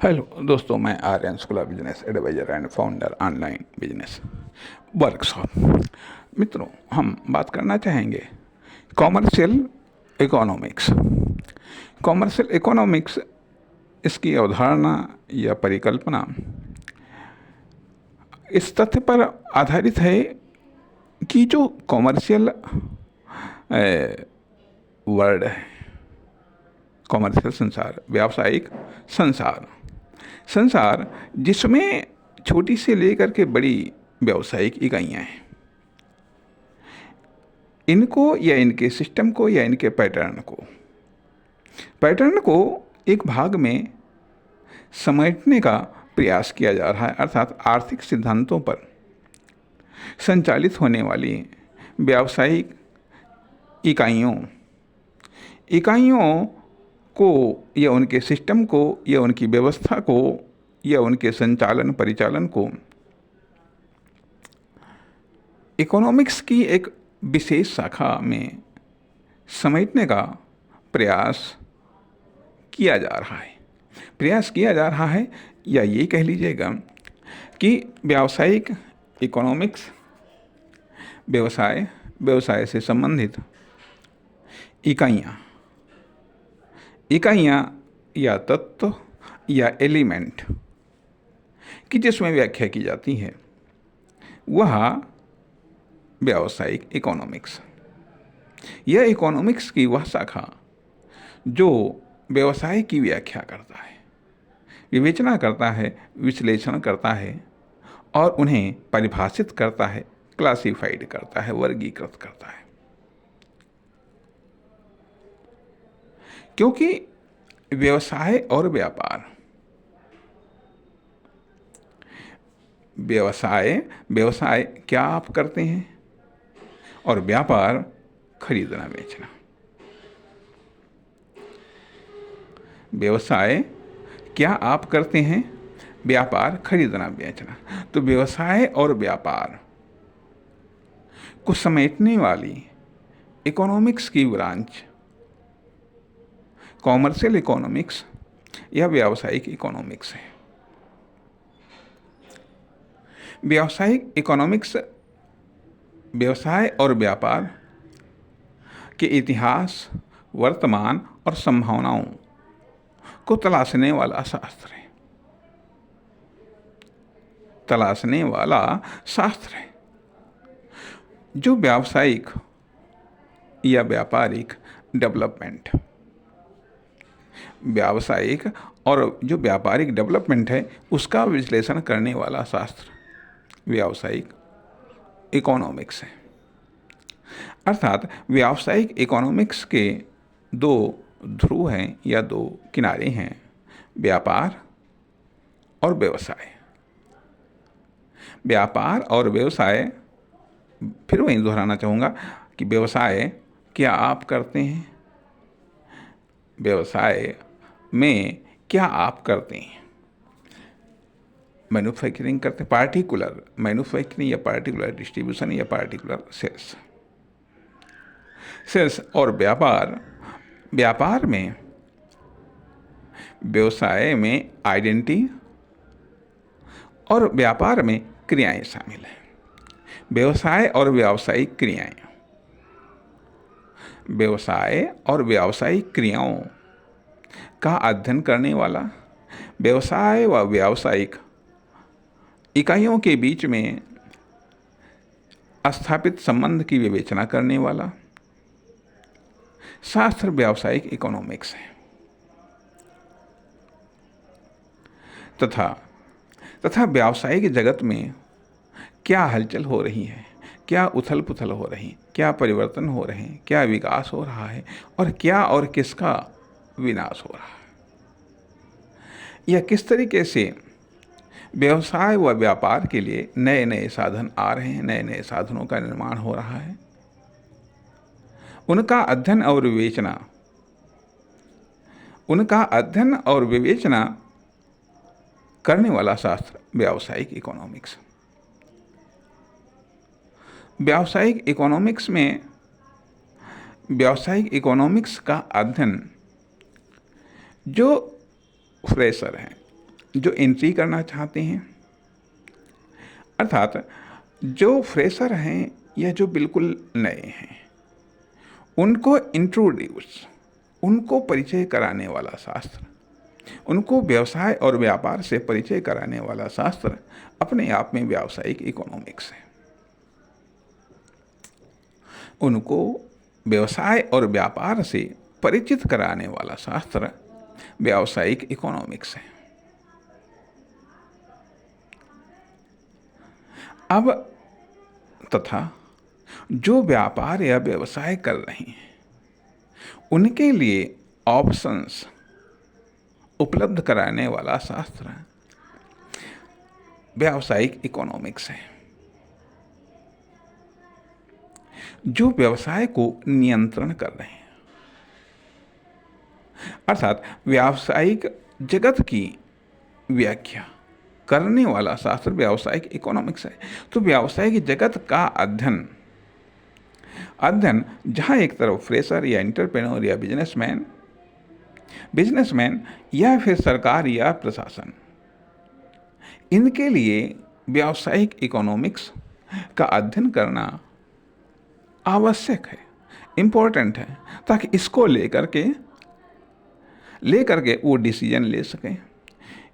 Hello दोस्तों, मैं Aryan school of business adviser and founder online business workshop. मित्रों, हम बात करना चाहेंगे कॉमर्शियल इकोनॉमिक्स। कॉमर्शियल इकोनॉमिक्स, इसकी अवधारणा या परिकल्पना इस तथ्य पर आधारित है कि जो कॉमर्शियल वर्ल्ड है, कॉमर्शियल संसार, व्यावसायिक संसार संसार जिसमें छोटी से लेकर के बड़ी व्यावसायिक इकाइयाँ हैं, इनको या इनके सिस्टम को या इनके पैटर्न को एक भाग में समेटने का प्रयास किया जा रहा है। अर्थात आर्थिक सिद्धांतों पर संचालित होने वाली व्यावसायिक इकाइयों को या उनके सिस्टम को या उनकी व्यवस्था को या उनके संचालन परिचालन को इकोनॉमिक्स की एक विशेष शाखा में समेटने का प्रयास किया जा रहा है या ये कह लीजिएगा कि व्यावसायिक इकोनॉमिक्स व्यवसाय से संबंधित इकाइयाँ या तत्व या एलिमेंट की जिसमें व्याख्या की जाती है, वह व्यावसायिक इकोनॉमिक्स। यह इकोनॉमिक्स की वह शाखा जो व्यवसाय की व्याख्या करता है, विवेचना करता है, विश्लेषण करता है और उन्हें परिभाषित करता है, क्लासिफाइड करता है, वर्गीकृत करता है। क्योंकि व्यवसाय और व्यवसाय क्या आप करते हैं और व्यापार खरीदना बेचना। व्यवसाय क्या आप करते हैं, व्यापार खरीदना बेचना। तो व्यवसाय और व्यापार को समेटने वाली इकोनॉमिक्स की ब्रांच कॉमर्शियल इकोनॉमिक्स या व्यावसायिक इकोनॉमिक्स है। व्यावसायिक इकोनॉमिक्स व्यवसाय और व्यापार के इतिहास, वर्तमान और संभावनाओं को तलाशने वाला शास्त्र है जो व्यावसायिक या व्यापारिक डेवलपमेंट, व्यावसायिक और जो व्यापारिक डेवलपमेंट है उसका विश्लेषण करने वाला शास्त्र व्यावसायिक इकोनॉमिक्स है। अर्थात व्यावसायिक इकोनॉमिक्स के दो ध्रुव हैं या दो किनारे हैं, व्यापार और व्यवसाय। व्यापार और व्यवसाय, फिर वहीं दोहराना चाहूँगा कि व्यवसाय क्या आप करते हैं, व्यवसाय में क्या आप करते हैं। मैन्युफैक्चरिंग करते, पार्टिकुलर मैन्युफैक्चरिंग या पार्टिकुलर डिस्ट्रीब्यूशन या पार्टिकुलर सेल्स और व्यापार में, व्यवसाय में आइडेंटिटी और व्यापार में क्रियाएं शामिल हैं। व्यवसाय और व्यावसायिक क्रियाएं, व्यवसाय और व्यावसायिक क्रियाओं का अध्ययन करने वाला, व्यवसाय व व्यावसायिक इकाइयों के बीच में स्थापित संबंध की विवेचना करने वाला शास्त्र व्यावसायिक इकोनॉमिक्स है। तथा व्यावसायिक जगत में क्या हलचल हो रही है, क्या उथल पुथल हो रही, क्या परिवर्तन हो रहे हैं, क्या विकास हो रहा है और क्या और किसका विनाश हो रहा है, या किस तरीके से व्यवसाय व व्यापार के लिए नए नए साधन आ रहे हैं, नए नए साधनों का निर्माण हो रहा है, उनका अध्ययन और विवेचना करने वाला शास्त्र व्यावसायिक इकोनॉमिक्स। व्यावसायिक इकोनॉमिक्स का अध्ययन जो फ्रेशर हैं, जो एंट्री करना चाहते हैं, अर्थात जो फ्रेशर हैं या जो बिल्कुल नए हैं, उनको इंट्रोड्यूस, उनको परिचय कराने वाला शास्त्र, उनको व्यवसाय और व्यापार से परिचय कराने वाला शास्त्र अपने आप में व्यावसायिक इकोनॉमिक्स है। उनको व्यवसाय और व्यापार से परिचित कराने वाला शास्त्र व्यावसायिक इकोनॉमिक्स है। अब तथा जो व्यापार या व्यवसाय कर रहे हैं उनके लिए ऑप्शंस उपलब्ध कराने वाला शास्त्र व्यावसायिक इकोनॉमिक्स है। जो व्यवसाय को नियंत्रण कर रहे हैं, अर्थात व्यावसायिक जगत की व्याख्या करने वाला शास्त्र व्यावसायिक इकोनॉमिक्स है। तो व्यावसायिक जगत का अध्ययन जहां एक तरफ फ्रेशर या एंटरप्रेन्योर या बिजनेसमैन या फिर सरकार या प्रशासन, इनके लिए व्यावसायिक इकोनॉमिक्स का अध्ययन करना आवश्यक है, इम्पोर्टेंट है, ताकि इसको लेकर के वो डिसीजन ले सकें,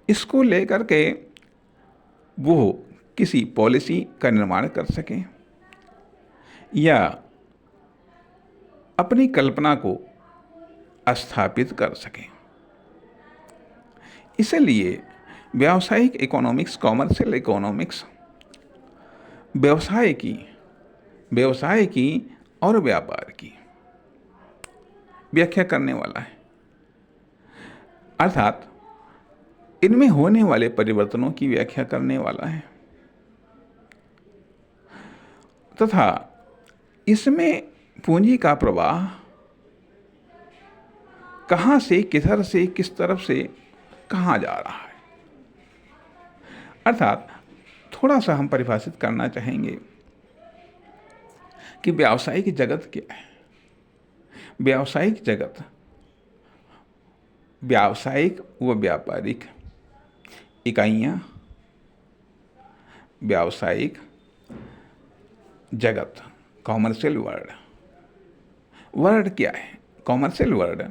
इसको लेकर के वो किसी पॉलिसी का निर्माण कर सकें या अपनी कल्पना को स्थापित कर सकें। इसलिए व्यावसायिक इकोनॉमिक्स, कॉमर्शियल इकोनॉमिक्स व्यवसाय की और व्यापार की व्याख्या करने वाला है, अर्थात इनमें होने वाले परिवर्तनों की व्याख्या करने वाला है तथा इसमें पूंजी का प्रवाह कहाँ से, किधर से, किस तरफ से कहाँ जा रहा है। अर्थात थोड़ा सा हम परिभाषित करना चाहेंगे कि व्यावसायिक जगत क्या है। व्यावसायिक जगत व्यावसायिक व व्यापारिक इकाइयाँ, व्यावसायिक जगत, कॉमर्शियल वर्ड क्या है? कॉमर्शियल वर्ड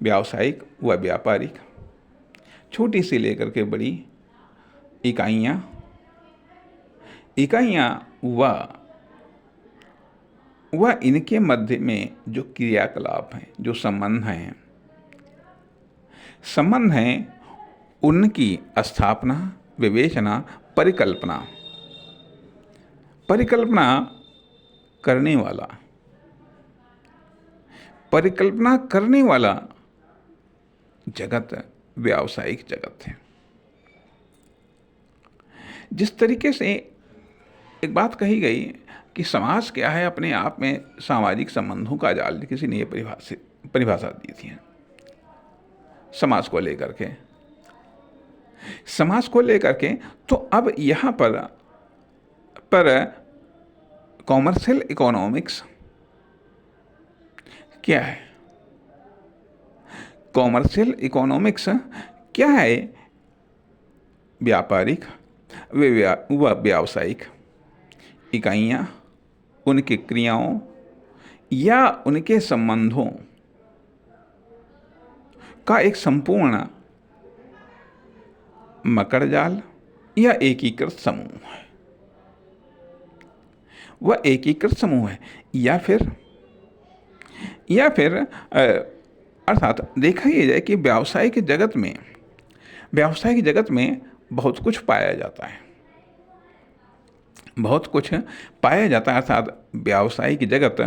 व्यावसायिक व व्यापारिक, छोटी से लेकर के बड़ी इकाइयाँ व इनके मध्य में जो क्रियाकलाप हैं, जो संबंध हैं, उनकी स्थापना, विवेचना, परिकल्पना करने वाला जगत व्यावसायिक जगत है। जिस तरीके से एक बात कही गई कि समाज क्या है, अपने आप में सामाजिक संबंधों का जाल, किसी ने ये परिभाषा दी थी समाज को लेकर के। तो अब यहाँ पर कॉमर्शियल इकोनॉमिक्स क्या है? कॉमर्शियल इकोनॉमिक्स क्या है? व्यापारिक व व्यावसायिक इकाइयाँ, उनकी क्रियाओं या उनके संबंधों का एक संपूर्ण मकड़जाल या एकीकृत समूह है। वह एकीकृत समूह है या फिर अर्थात देखा ये जाए कि व्यावसायिक जगत में बहुत कुछ पाया जाता है, अर्थात व्यावसायिक जगत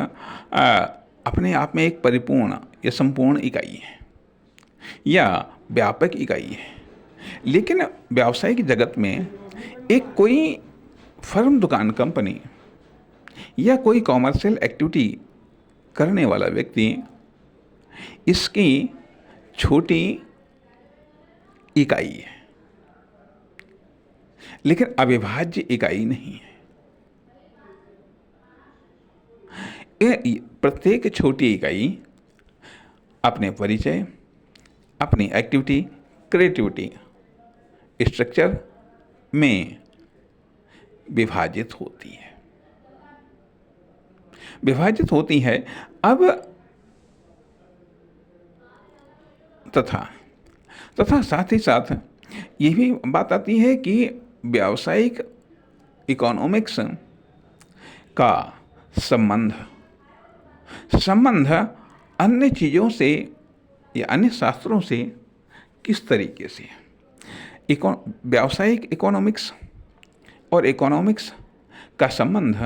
अपने आप में एक परिपूर्ण या संपूर्ण इकाई है या व्यापक इकाई है। लेकिन व्यावसायिक जगत में एक कोई फर्म, दुकान, कंपनी या कोई कॉमर्शियल एक्टिविटी करने वाला व्यक्ति इसकी छोटी इकाई है, लेकिन अविभाज्य इकाई नहीं है। प्रत्येक छोटी इकाई अपने परिचय, अपनी एक्टिविटी, क्रिएटिविटी स्ट्रक्चर में विभाजित होती है। अब तथा साथ ही साथ ये भी बात आती है कि व्यावसायिक इकोनॉमिक्स का संबंध अन्य चीज़ों से या अन्य शास्त्रों से किस तरीके से व्यावसायिक इकोनॉमिक्स और इकोनॉमिक्स का संबंध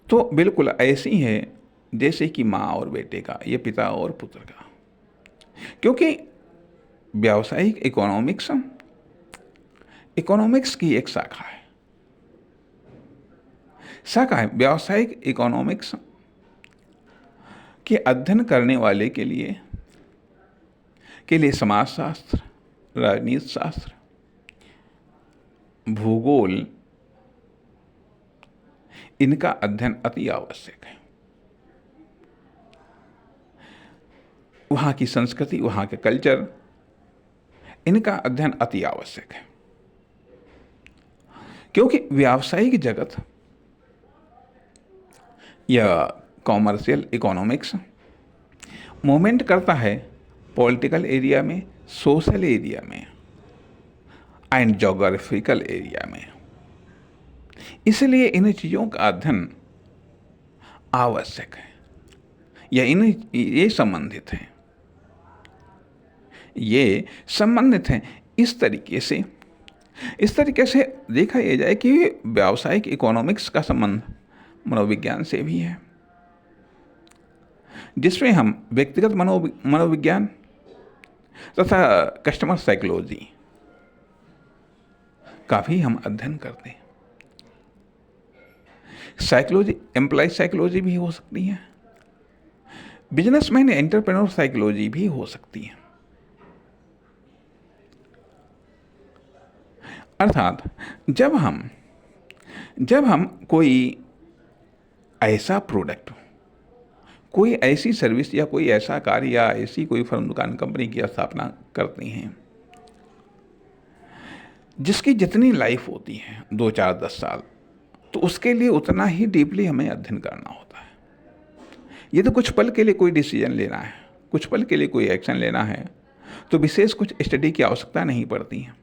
तो बिल्कुल ऐसी है जैसे कि माँ और बेटे का या पिता और पुत्र का, क्योंकि व्यावसायिक इकोनॉमिक्स की एक शाखा है। व्यावसायिक इकोनॉमिक्स के अध्ययन करने वाले के लिए समाजशास्त्र, राजनीति शास्त्र, भूगोल, इनका अध्ययन अति आवश्यक है। वहाँ की संस्कृति, वहाँ के कल्चर, इनका अध्ययन अति आवश्यक है, क्योंकि व्यावसायिक जगत या कॉमर्शियल इकोनॉमिक्स मूवमेंट करता है पॉलिटिकल एरिया में, सोशल एरिया में एंड जोग्राफिकल एरिया में। इसलिए इन चीज़ों का अध्ययन आवश्यक है या ये संबंधित हैं। इस तरीके से देखा यह जाए कि व्यावसायिक इकोनॉमिक्स का संबंध मनोविज्ञान से भी है, जिसमें हम व्यक्तिगत मनोविज्ञान तथा कस्टमर साइकोलॉजी का भी हम अध्ययन करते हैं। साइकोलॉजी, एम्प्लॉय साइकोलॉजी भी हो सकती है, बिजनेसमैन एंटरप्रेन्योर साइकोलॉजी भी हो सकती है। अर्थात जब हम कोई ऐसा प्रोडक्ट, कोई ऐसी सर्विस या कोई ऐसा कार्य या ऐसी कोई फर्म, दुकान, कंपनी की स्थापना करते हैं जिसकी जितनी लाइफ होती है 2, 4, 10 साल, तो उसके लिए उतना ही डीपली हमें अध्ययन करना होता है। ये तो कुछ पल के लिए कोई डिसीजन लेना है, कुछ पल के लिए कोई एक्शन लेना है, तो विशेष कुछ स्टडी की आवश्यकता नहीं पड़ती है।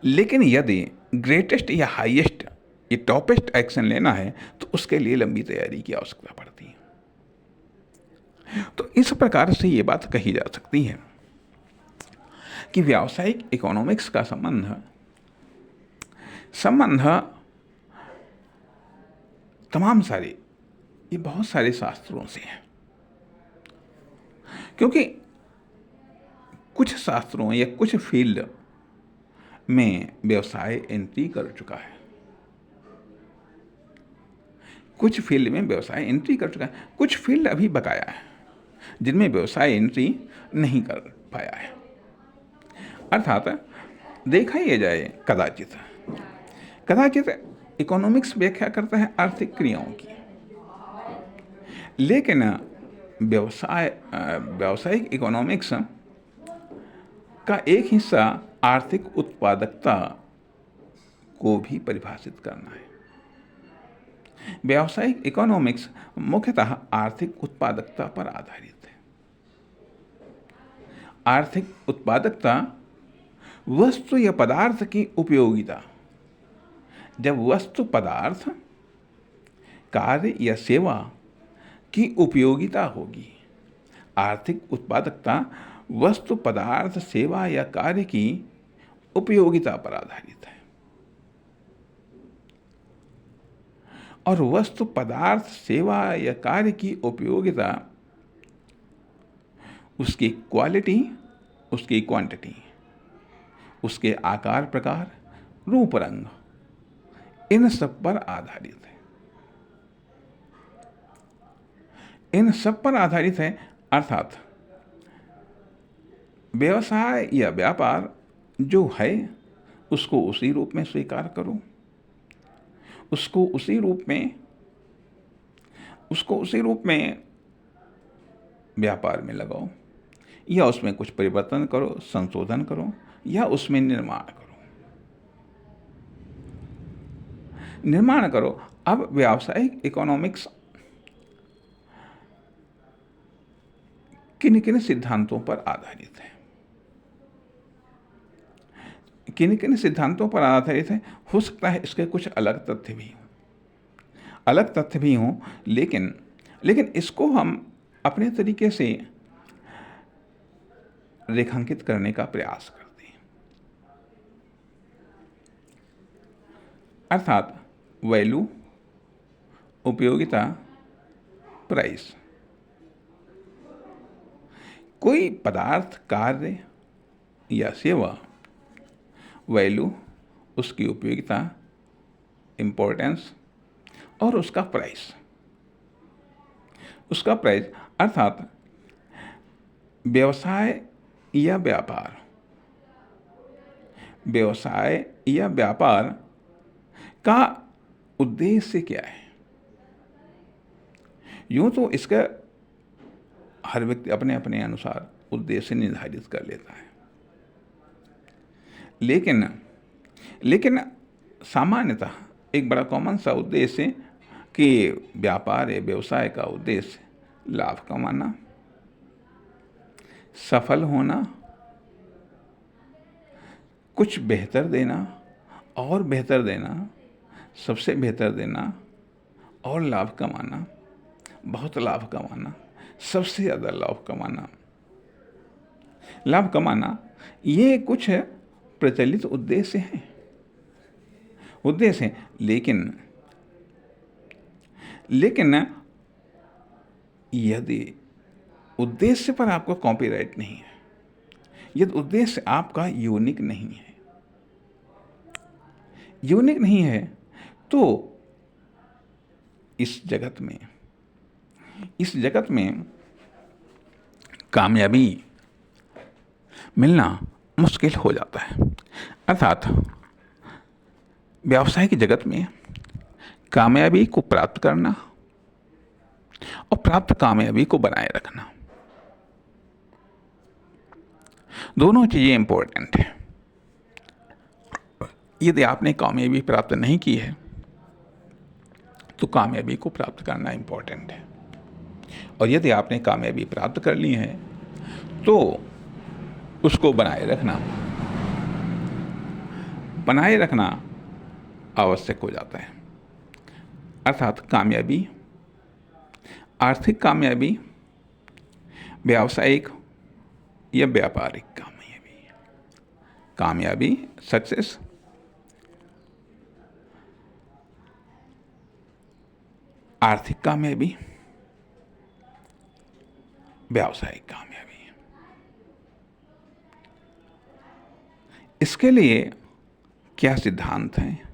लेकिन यदि ग्रेटेस्ट या हाईएस्ट या टॉपेस्ट एक्शन लेना है तो उसके लिए लंबी तैयारी की आवश्यकता पड़ती है। तो इस प्रकार से ये बात कही जा सकती है कि व्यावसायिक इकोनॉमिक्स का संबंध बहुत सारे शास्त्रों से है, क्योंकि कुछ शास्त्रों या कुछ फील्ड में व्यवसाय एंट्री कर चुका है, कुछ फील्ड अभी बकाया है जिनमें व्यवसाय एंट्री नहीं कर पाया है। अर्थात देखा यह जाए, कदाचित इकोनॉमिक्स व्याख्या करता है आर्थिक क्रियाओं की, लेकिन व्यावसायिक इकोनॉमिक्स का एक हिस्सा आर्थिक उत्पादकता को भी परिभाषित करना है। व्यावसायिक इकोनॉमिक्स मुख्यतः आर्थिक उत्पादकता पर आधारित है। आर्थिक उत्पादकता वस्तु या पदार्थ की उपयोगिता। जब वस्तु, पदार्थ, कार्य या सेवा की उपयोगिता होगी, आर्थिक उत्पादकता वस्तु, पदार्थ, सेवा या कार्य की उपयोगिता पर आधारित है। और वस्तु, पदार्थ, सेवा या कार्य की उपयोगिता उसकी क्वालिटी, उसकी क्वांटिटी, उसके आकार, प्रकार, रूप, रंग, इन सब पर आधारित है। अर्थात व्यवसाय या व्यापार जो है उसको उसी रूप में स्वीकार करो, उसको उसी रूप में व्यापार में लगाओ। या उसमें कुछ परिवर्तन करो, संशोधन करो, या उसमें निर्माण करो। अब व्यावसायिक इकोनॉमिक्स किन किन सिद्धांतों पर आधारित है? किन किन सिद्धांतों पर आधारित है? हो सकता है इसके कुछ अलग तथ्य भी हों, लेकिन इसको हम अपने तरीके से रेखांकित करने का प्रयास करते हैं। अर्थात वैल्यू, उपयोगिता, प्राइस। कोई पदार्थ, कार्य या सेवा, वैल्यू, उसकी उपयोगिता, इम्पोर्टेंस, और उसका प्राइस। अर्थात व्यवसाय या व्यापार का उद्देश्य क्या है? यूं तो इसका हर व्यक्ति अपने अपने अनुसार उद्देश्य निर्धारित कर लेता है, लेकिन सामान्यतः एक बड़ा कॉमन सा उद्देश्य कि व्यापार या व्यवसाय का उद्देश्य लाभ कमाना, सफल होना, कुछ बेहतर देना और बेहतर देना, सबसे बेहतर देना और लाभ कमाना, बहुत लाभ कमाना, सबसे ज़्यादा लाभ कमाना, ये कुछ प्रचलित उद्देश्य हैं। लेकिन यदि उद्देश्य पर आपका कॉपीराइट नहीं है, यदि उद्देश्य आपका यूनिक नहीं है, तो इस जगत में कामयाबी मिलना मुश्किल हो जाता है। अर्थात व्यावसायिक जगत में कामयाबी को प्राप्त करना और प्राप्त कामयाबी को बनाए रखना, दोनों चीजें इंपॉर्टेंट है। यदि आपने कामयाबी प्राप्त नहीं की है तो कामयाबी को प्राप्त करना इंपॉर्टेंट है, और यदि आपने कामयाबी प्राप्त कर ली है तो उसको बनाए रखना आवश्यक हो जाता है। अर्थात कामयाबी, आर्थिक कामयाबी, व्यावसायिक या व्यापारिक कामयाबी, सक्सेस, आर्थिक कामयाबी, व्यावसायिक कामयाबी। इसके लिए क्या सिद्धांत हैं,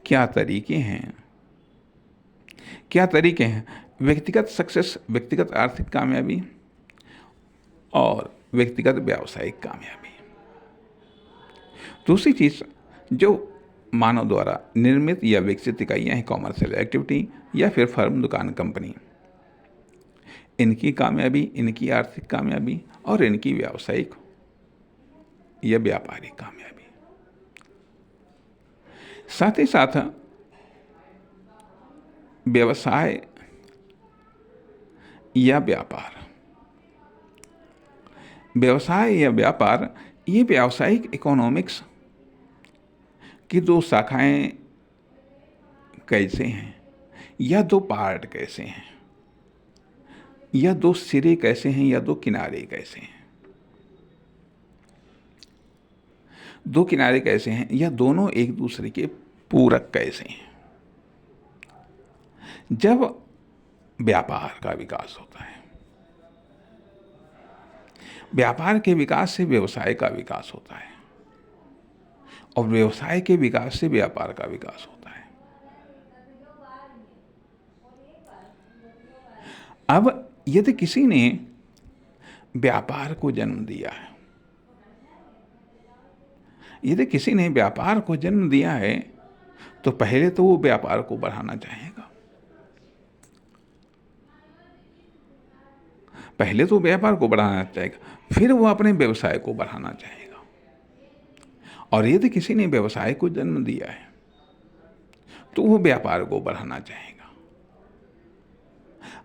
क्या तरीके हैं? व्यक्तिगत सक्सेस, व्यक्तिगत आर्थिक कामयाबी और व्यक्तिगत व्यावसायिक कामयाबी। दूसरी चीज जो मानव द्वारा निर्मित या विकसित इकाइयां हैं, कॉमर्शियल एक्टिविटी या फिर फर्म, दुकान, कंपनी, इनकी कामयाबी, इनकी आर्थिक कामयाबी और इनकी व्यावसायिक या व्यापारिक कामयाबी। साथ ही साथ व्यवसाय या व्यापार, ये व्यावसायिक इकोनॉमिक्स की दो शाखाएं कैसे हैं, या दो पार्ट कैसे हैं, या दो सिरे कैसे हैं, या दो किनारे कैसे हैं, या दोनों एक दूसरे के पूरक कैसे हैं। जब व्यापार का विकास होता है, व्यापार के विकास से व्यवसाय का विकास होता है, और व्यवसाय के विकास से व्यापार का विकास होता है। अब यदि किसी ने व्यापार को जन्म दिया है, तो पहले तो वो व्यापार को बढ़ाना चाहेगा, पहले तो व्यापार को बढ़ाना चाहेगा, फिर वो अपने व्यवसाय को बढ़ाना चाहेगा। और यदि किसी ने व्यवसाय को जन्म दिया है तो वो व्यापार को बढ़ाना चाहेगा।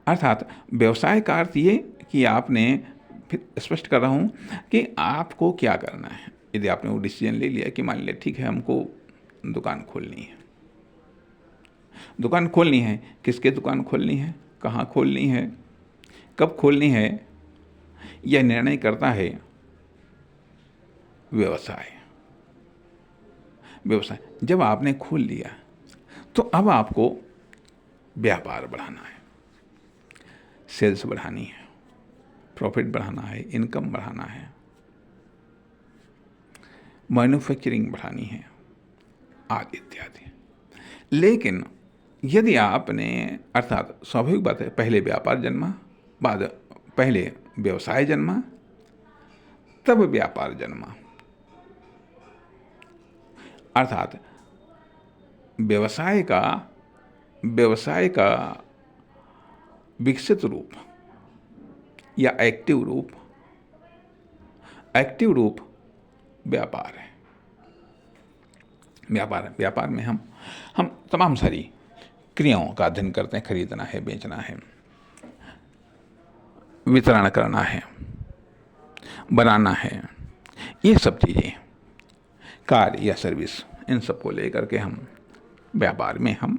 अर्थात व्यवसाय का अर्थ ये कि आपने, फिर स्पष्ट कर रहा हूँ कि आपको क्या करना है। यदि आपने वो डिसीजन ले लिया कि मान लिया ठीक है हमको दुकान खोलनी है, दुकान खोलनी है, किसके दुकान खोलनी है, कहाँ खोलनी है, कब खोलनी है, यह निर्णय करता है व्यवसाय। व्यवसाय जब आपने खोल लिया तो अब आपको व्यापार बढ़ाना है, सेल्स बढ़ानी है, प्रॉफिट बढ़ाना है, इनकम बढ़ाना है, मैन्युफैक्चरिंग बढ़ानी है, आदि इत्यादि। लेकिन यदि आपने, अर्थात स्वाभाविक बात है, पहले व्यापार जन्मा, बाद पहले व्यवसाय जन्मा, तब व्यापार जन्मा। अर्थात व्यवसाय का विकसित रूप या एक्टिव रूप व्यापार है। व्यापार में हम तमाम सारी क्रियाओं का अध्ययन करते हैं। खरीदना है, बेचना है, वितरण करना है, बनाना है, ये सब चीज़ें, कार या सर्विस, इन सब को लेकर के हम व्यापार में हम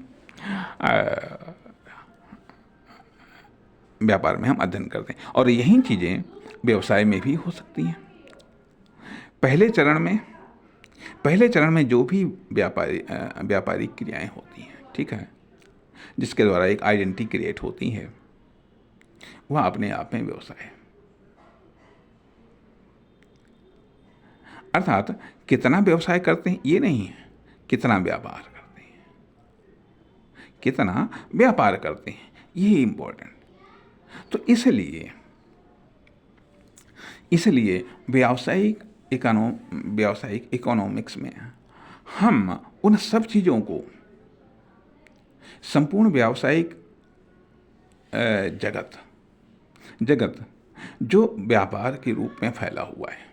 अध्ययन करते हैं। और यही चीज़ें व्यवसाय में भी हो सकती हैं। पहले चरण में जो भी व्यापारिक क्रियाएं होती हैं, ठीक है, जिसके द्वारा एक आइडेंटिटी क्रिएट होती है, वह अपने आप में व्यवसाय है। अर्थात कितना व्यवसाय करते हैं ये नहीं है, कितना व्यापार करते हैं, कितना व्यापार करते हैं, ये इम्पोर्टेंट। तो इसलिए व्यावसायिक इकोनॉमिक्स में हम उन सब चीज़ों को, संपूर्ण व्यावसायिक जगत जो व्यापार के रूप में फैला हुआ है,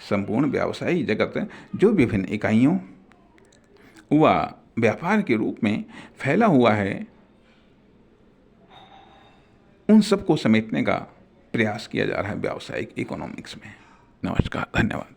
संपूर्ण व्यावसायिक जगत जो विभिन्न इकाइयों व व्यापार के रूप में फैला हुआ है, उन सबको समेटने का प्रयास किया जा रहा है व्यावसायिक इकोनॉमिक्स में। नमस्कार, धन्यवाद।